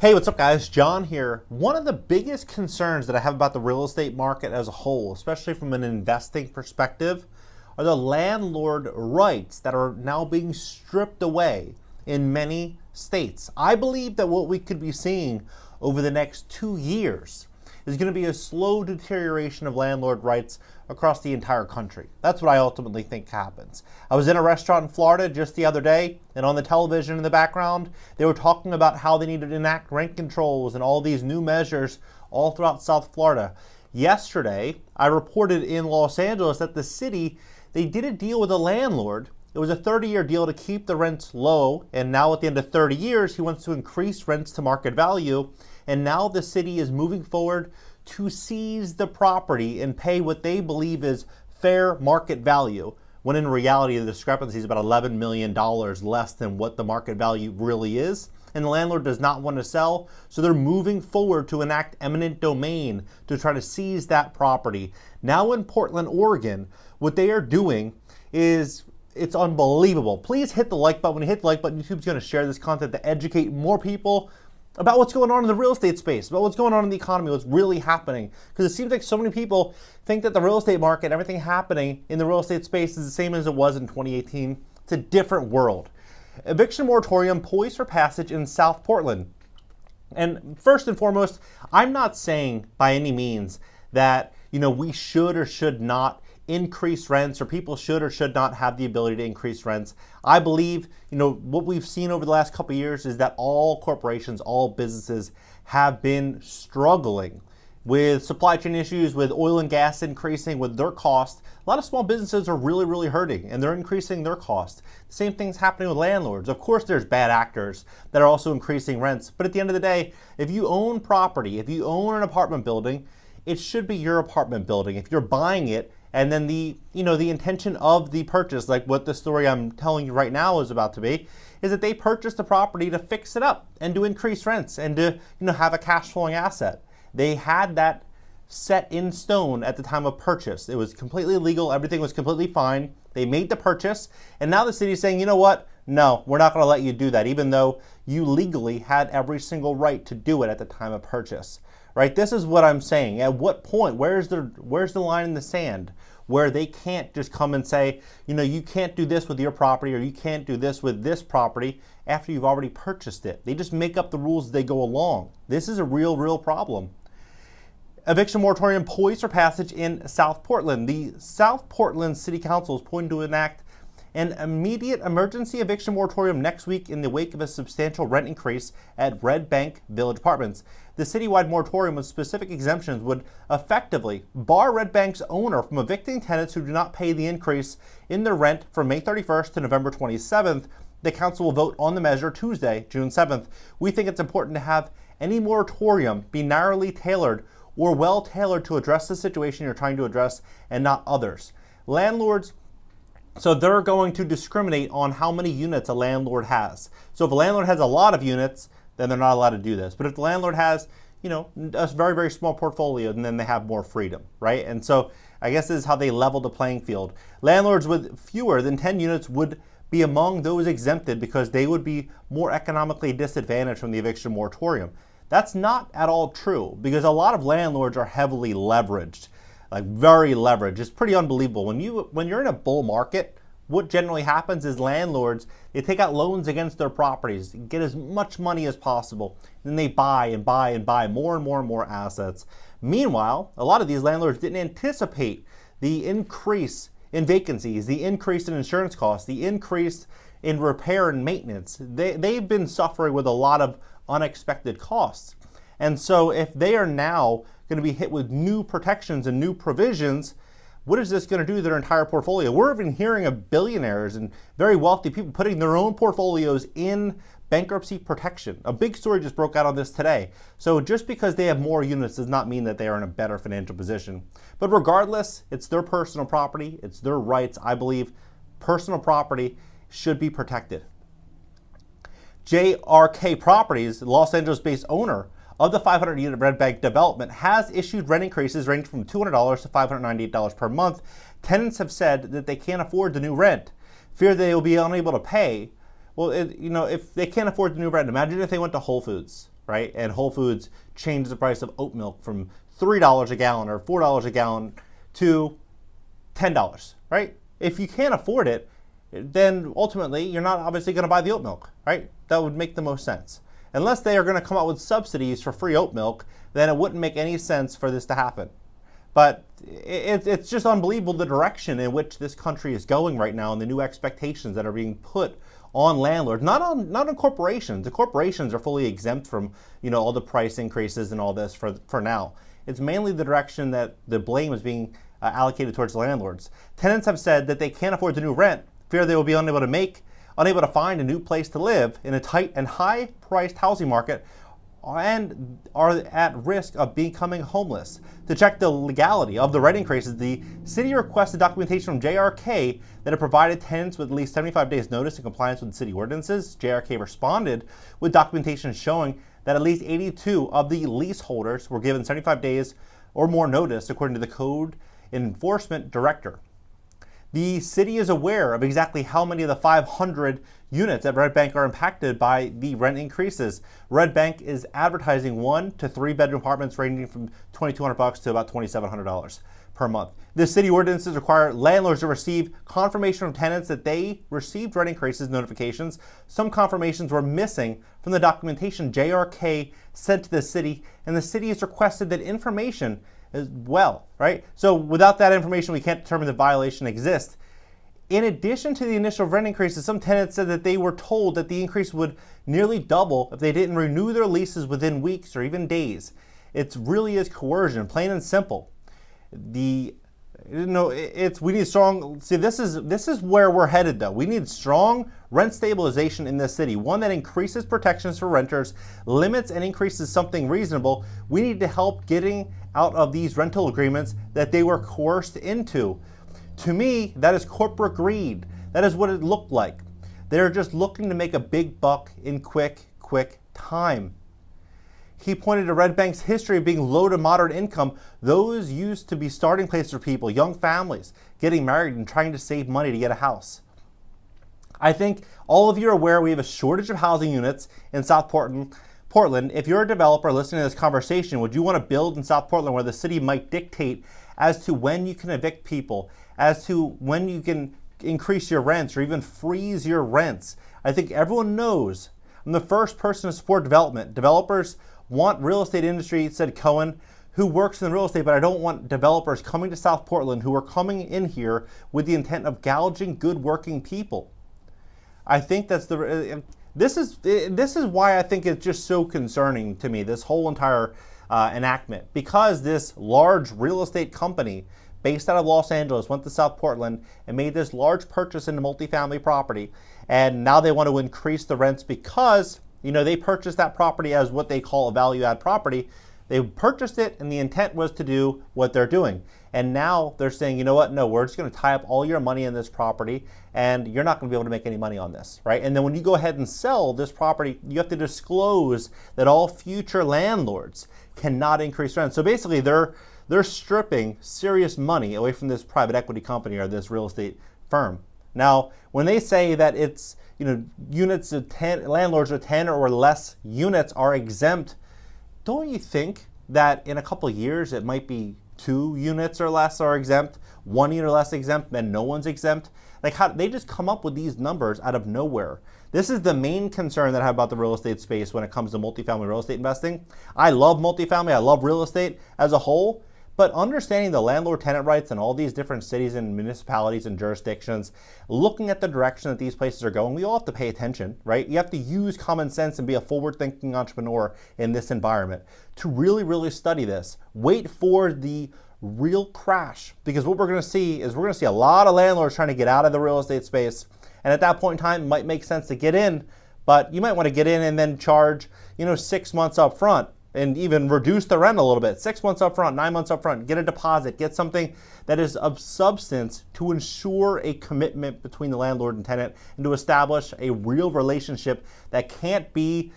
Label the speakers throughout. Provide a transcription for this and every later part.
Speaker 1: Hey, what's up guys? John here. One of the biggest concerns that I have about the real estate market as a whole, especially from an investing perspective, are the landlord rights that are now being stripped away in many states. I believe that what we could be seeing over the next 2 years is going to be a slow deterioration of landlord rights across the entire country. That's what I ultimately think happens. I was in a restaurant in Florida just the other day, and on the television in the background, they were talking about how they needed to enact rent controls and all these new measures all throughout South Florida. Yesterday, I reported in Los Angeles that the city, they did a deal with a landlord. It was a 30-year deal to keep the rents low, and now at the end of 30 years, he wants to increase rents to market value, and now the city is moving forward to seize the property and pay what they believe is fair market value, when in reality the discrepancy is about $11 million less than what the market value really is. And the landlord does not want to sell, so they're moving forward to enact eminent domain to try to seize that property. Now in Portland, Oregon, what they are doing is it's unbelievable. Please hit the like button. When you hit the like button, YouTube's going to share this content to educate more people about what's going on in the real estate space, about what's going on in the economy, what's really happening. Because it seems like so many people think that the real estate market, everything happening in the real estate space is the same as it was in 2018. It's a different world. Eviction moratorium poised for passage in South Portland. And first and foremost, I'm not saying by any means that, we should or should not increase rents, or people should or should not have the ability to increase rents. I believe, what we've seen over the last couple of years is that all corporations, all businesses have been struggling with supply chain issues, with oil and gas increasing, with their cost. A lot of small businesses are really, really hurting, and they're increasing their cost. The same thing's happening with landlords. Of course, there's bad actors that are also increasing rents, but at the end of the day, if you own property, if you own an apartment building, it should be your apartment building. If you're buying it, and then the intention of the purchase, like what the story I'm telling you right now is about to be, is that they purchased the property to fix it up and to increase rents and to have a cash flowing asset. They had that set in stone at the time of purchase. It was completely legal. Everything was completely fine. They made the purchase, and now the city's saying, you know what? No, we're not going to let you do that, even though you legally had every single right to do it at the time of purchase. Right? This is what I'm saying. At what point? Where's the line in the sand where they can't just come and say, you can't do this with your property, or you can't do this with this property after you've already purchased it. They just make up the rules as they go along. This is a real problem. Eviction moratorium poised for passage in South Portland. The South Portland City Council is poised to enact an immediate emergency eviction moratorium next week in the wake of a substantial rent increase at Red Bank Village Apartments. The citywide moratorium with specific exemptions would effectively bar Red Bank's owner from evicting tenants who do not pay the increase in their rent from May 31st to November 27th. The council will vote on the measure Tuesday, June 7th. We think it's important to have any moratorium be narrowly tailored or well tailored to address the situation you're trying to address and not others. Landlords, so they're going to discriminate on how many units a landlord has. So if a landlord has a lot of units, then they're not allowed to do this. But if the landlord has, a very, very small portfolio, then they have more freedom, right? And so I guess this is how they level the playing field. Landlords with fewer than 10 units would be among those exempted because they would be more economically disadvantaged from the eviction moratorium. That's not at all true, because a lot of landlords are heavily leveraged. Like very leveraged. It's pretty unbelievable. When you're in a bull market, what generally happens is landlords, they take out loans against their properties, get as much money as possible, and then they buy and buy and buy more and more and more assets. Meanwhile, a lot of these landlords didn't anticipate the increase in vacancies, the increase in insurance costs, the increase in repair and maintenance. They've been suffering with a lot of unexpected costs. And so if they are now going to be hit with new protections and new provisions, what is this going to do to their entire portfolio? We're even hearing of billionaires and very wealthy people putting their own portfolios in bankruptcy protection. A big story just broke out on this today. So just because they have more units does not mean that they are in a better financial position. But regardless, it's their personal property, it's their rights. I believe personal property should be protected. JRK Properties, the Los Angeles-based owner of the 500-unit Red Bank development, has issued rent increases ranging from $200 to $598 per month. Tenants have said that they can't afford the new rent, fear they will be unable to pay. Well, if they can't afford the new rent, imagine if they went to Whole Foods right? And Whole Foods changes the price of oat milk from $3 a gallon or $4 a gallon to $10, right? If you can't afford it, then ultimately you're not obviously going to buy the oat milk, right? That would make the most sense. Unless they are going to come out with subsidies for free oat milk, then it wouldn't make any sense for this to happen. But it's just unbelievable the direction in which this country is going right now and the new expectations that are being put on landlords, not on corporations. The corporations are fully exempt from, all the price increases and all this for now. It's mainly the direction that the blame is being allocated towards landlords. Tenants have said that they can't afford the new rent, fear they will be unable to find a new place to live in a tight and high-priced housing market, and are at risk of becoming homeless. To check the legality of the rent increases, the city requested documentation from JRK that it provided tenants with at least 75 days notice in compliance with city ordinances. JRK responded with documentation showing that at least 82 of the leaseholders were given 75 days or more notice, according to the code enforcement director. The city is aware of exactly how many of the 500 units at Red Bank are impacted by the rent increases. Red Bank is advertising 1 to 3 bedroom apartments ranging from $2,200 to about $2,700 per month. The city ordinances require landlords to receive confirmation from tenants that they received rent increases notifications. Some confirmations were missing from the documentation JRK sent to the city, and the city has requested that information as well, right? So without that information, we can't determine the violation exists. In addition to the initial rent increases, some tenants said that they were told that the increase would nearly double if they didn't renew their leases within weeks or even days. It really is coercion, plain and simple. We need strong. See, this is where we're headed, though. We need strong rent stabilization in this city, one that increases protections for renters, limits and increases something reasonable. We need to help getting out of these rental agreements that they were coerced into. To me, that is corporate greed. That is what it looked like. They're just looking to make a big buck in quick time. He pointed to Red Bank's history of being low to moderate income. Those used to be starting places for people, young families, getting married and trying to save money to get a house. I think all of you are aware we have a shortage of housing units in South Portland. If you're a developer listening to this conversation, would you want to build in South Portland where the city might dictate as to when you can evict people, as to when you can increase your rents or even freeze your rents? I think everyone knows. I'm the first person to support development. Developers want real estate industry, said Cohen, who works in real estate, but I don't want developers coming to South Portland who are coming in here with the intent of gouging good working people. I think that's this is why I think it's just so concerning to me, this whole entire enactment, because this large real estate company based out of Los Angeles went to South Portland and made this large purchase into multifamily property, and now they want to increase the rents because they purchased that property as what they call a value add property. They purchased it and the intent was to do what they're doing. And now they're saying, you know what? No, we're just going to tie up all your money in this property and you're not going to be able to make any money on this, right? And then when you go ahead and sell this property, you have to disclose that all future landlords cannot increase rent. So basically they're stripping serious money away from this private equity company or this real estate firm. Now, when they say that it's, units of 10, landlords with 10 or less units are exempt, don't you think that in a couple of years it might be 2 units or less are exempt, 1 unit or less exempt, and no one's exempt? Like, how they just come up with these numbers out of nowhere. This is the main concern that I have about the real estate space when it comes to multifamily real estate investing. I love multifamily, I love real estate as a whole, but understanding the landlord-tenant rights in all these different cities and municipalities and jurisdictions, looking at the direction that these places are going, we all have to pay attention, right? You have to use common sense and be a forward-thinking entrepreneur in this environment to really, really study this. Wait for the real crash, because what we're going to see is a lot of landlords trying to get out of the real estate space, and at that point in time, it might make sense to get in, but you might want to get in and then charge, 6 months up front. And even reduce the rent a little bit, 6 months up front, 9 months up front, get a deposit, get something that is of substance to ensure a commitment between the landlord and tenant and to establish a real relationship that can't be,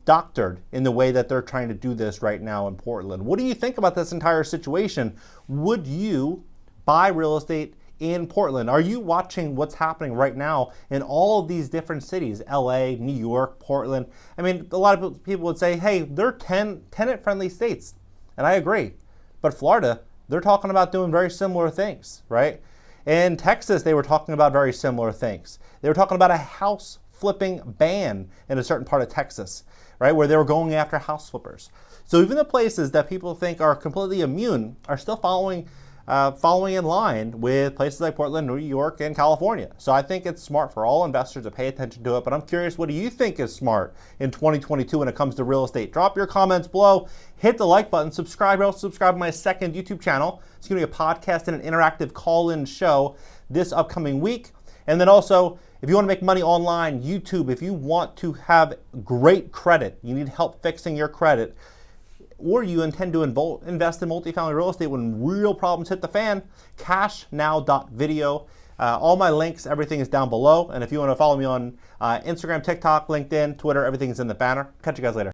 Speaker 1: doctored in the way that they're trying to do this right now in Portland. What do you think about this entire situation? Would you buy real estate in Portland? Are you watching what's happening right now in all of these different cities, LA, New York, Portland? I mean, a lot of people would say, hey, they're tenant-friendly states, and I agree. But Florida, they're talking about doing very similar things, right? In Texas, they were talking about very similar things. They were talking about a house flipping ban in a certain part of Texas, right, where they were going after house flippers. So even the places that people think are completely immune are still following in line with places like Portland, New York, and California. So I think it's smart for all investors to pay attention to it. But I'm curious, what do you think is smart in 2022 when it comes to real estate? Drop your comments below. Hit the like button. Subscribe. Also subscribe to my second YouTube channel. It's going to be a podcast and an interactive call-in show this upcoming week. And then also, if you want to make money online, YouTube, if you want to have great credit, you need help fixing your credit, or you intend to invest in multifamily real estate when real problems hit the fan, cashnow.video. All my links, everything is down below. And if you want to follow me on Instagram, TikTok, LinkedIn, Twitter, everything is in the banner. Catch you guys later.